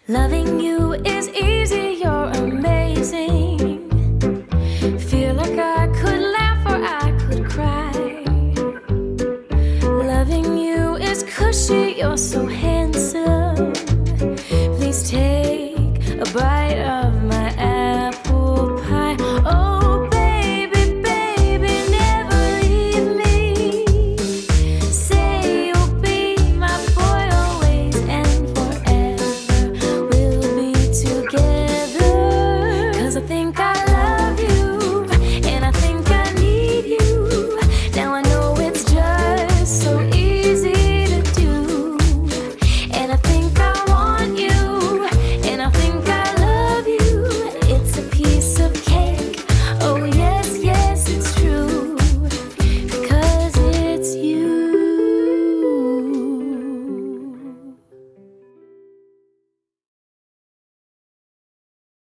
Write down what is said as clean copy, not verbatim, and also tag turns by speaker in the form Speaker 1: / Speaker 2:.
Speaker 1: Loving you is easy, you're amazing. Feel like I could laugh or I could cry. Loving you is cushy, you're so heavy.